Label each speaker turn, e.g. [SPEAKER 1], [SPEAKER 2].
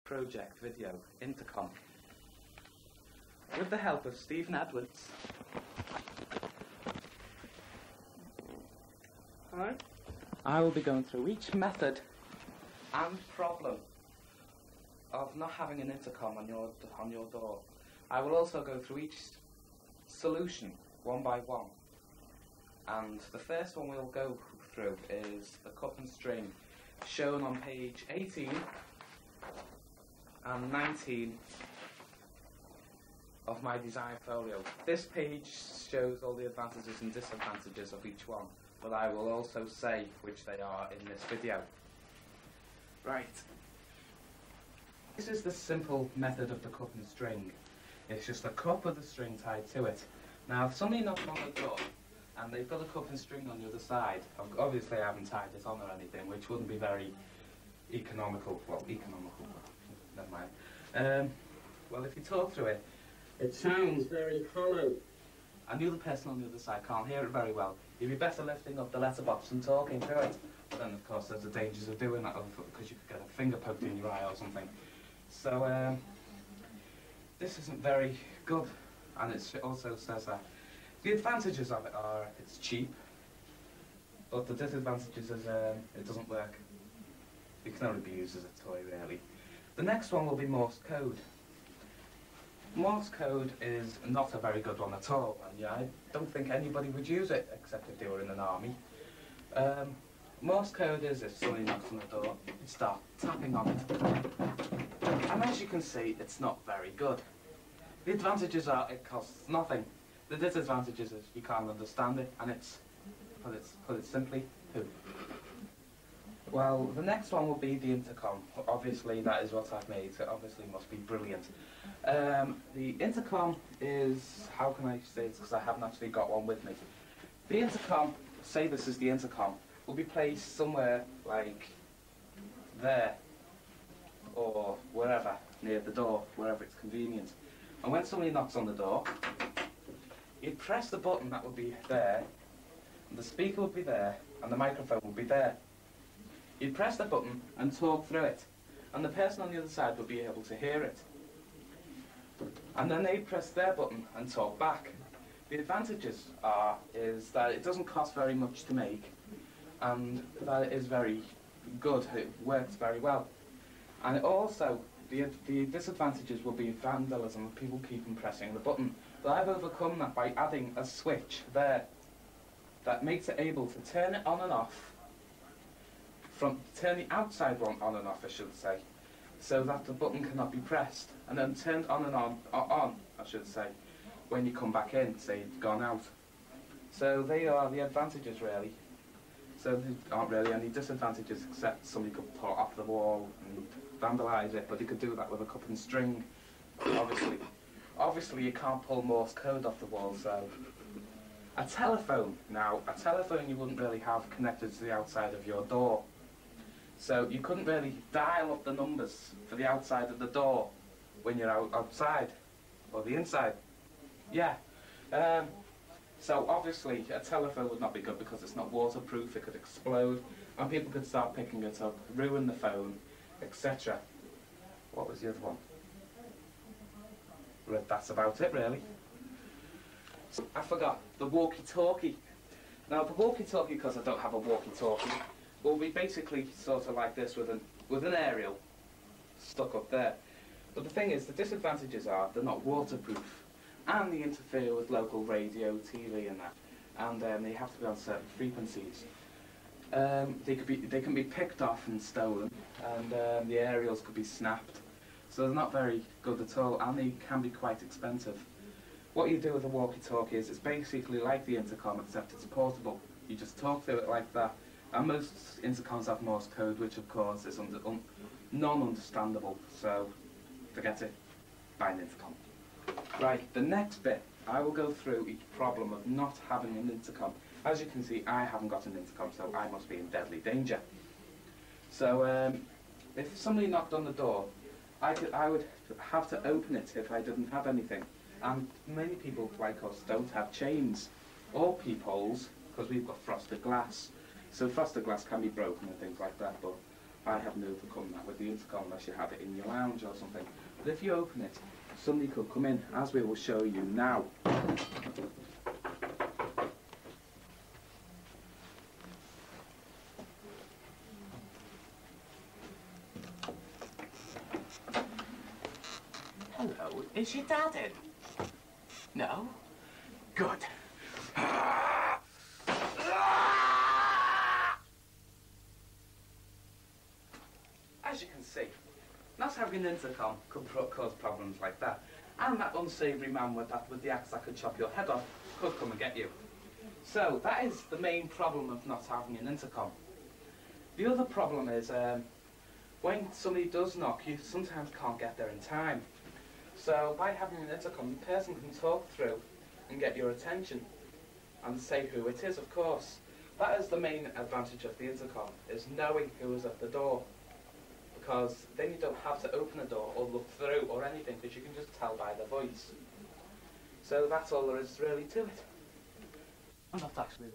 [SPEAKER 1] project video, Intercom. With the help of Stephen Edwards, I will be going through each method and problem of not having an intercom on your door. I will also go through each solution one by one. And the first one we'll go through is the cup and string, shown on page 18 and 19 of my design folio. This page shows all the advantages and disadvantages of each one, but I will also say which they are in this video. Right. This is the simple method of the cup and string. It's just a cup with a string tied to it. Now, if somebody knocks on the door and they've got a cup and string on the other side, obviously I haven't tied it on or anything, which wouldn't be very economical. Well, never mind. Well, if you talk through it, it sounds very hollow, and the other person on the other side can't hear it very well. You'd be better lifting up the letterbox and talking through it. But then, of course, there's the dangers of doing that because you could get a finger poked in your eye or something. So, this isn't very good, and it also says that the advantages of it are it's cheap, but the disadvantages is it doesn't work. It can only be used as a toy, really. The next one will be Morse code. Morse code is not a very good one at all, and yeah, I don't think anybody would use it except if they were in an army. Morse code is if somebody knocks on the door, you start tapping on it. And as you can see, it's not very good. The advantages are it costs nothing. The disadvantages is you can't understand it, and it's, put it simply, poo. Well, the next one will be the intercom. Obviously, that is what I've made, so it obviously must be brilliant. The intercom is, how can I say it, because I haven't actually got one with me. The intercom, say this is the intercom, will be placed somewhere like there, or wherever, near the door, wherever it's convenient. And when somebody knocks on the door, you'd press the button that would be there, and the speaker would be there, and the microphone would be there. You'd press the button and talk through it, and the person on the other side would be able to hear it. And then they'd press their button and talk back. The advantages is that it doesn't cost very much to make, and that it is very good. It works very well. And it also, the disadvantages will be vandalism of people keeping pressing the button. But I've overcome that by adding a switch there that makes it able to turn it on and off, turn the outside one on and off, I should say, so that the button cannot be pressed, and then turned on and on, I should say, when you come back in, say you've gone out. So they are the advantages, really. So there aren't really any disadvantages, except somebody could pull it off the wall and vandalise it, but you could do that with a cup and string, obviously. Obviously you can't pull Morse code off the wall, so... A telephone, now, a telephone you wouldn't really have connected to the outside of your door. So you couldn't really dial up the numbers for the outside of the door when you're outside, or the inside. Yeah. So obviously a telephone would not be good because it's not waterproof, it could explode, and people could start picking it up, ruin the phone, etc. What was the other one? Well, that's about it, really. I forgot, the walkie-talkie. Now the walkie-talkie, because I don't have a walkie-talkie, will be basically sort of like this with an aerial stuck up there. But the thing is, the disadvantages are they're not waterproof, and they interfere with local radio, TV and that, and they have to be on certain frequencies. They can be picked off and stolen, and the aerials could be snapped. So they're not very good at all, and they can be quite expensive. What you do with a walkie-talkie is it's basically like the intercom, except it's portable. You just talk through it like that. And most intercoms have Morse code, which of course is non-understandable, so forget it, buy an intercom. Right, the next bit, I will go through each problem of not having an intercom. As you can see, I haven't got an intercom, so I must be in deadly danger. So, if somebody knocked on the door, I would have to open it if I didn't have anything. And many people like us don't have chains or peepholes because we've got frosted glass. So frosted glass can be broken and things like that, but I haven't overcome that with the intercom unless you have it in your lounge or something. But if you open it, somebody could come in, as we will show you now.
[SPEAKER 2] Hello, is your dad in? No? Good.
[SPEAKER 1] As you can see, not having an intercom could cause problems like that. And that unsavoury man with the axe that could chop your head off could come and get you. So that is the main problem of not having an intercom. The other problem is when somebody does knock, you sometimes can't get there in time. So by having an intercom, the person can talk through and get your attention and say who it is, of course. That is the main advantage of the intercom, is knowing who is at the door. Because then you don't have to open the door or look through or anything, because you can just tell by the voice. So that's all there is really to it.
[SPEAKER 2] I'm not actually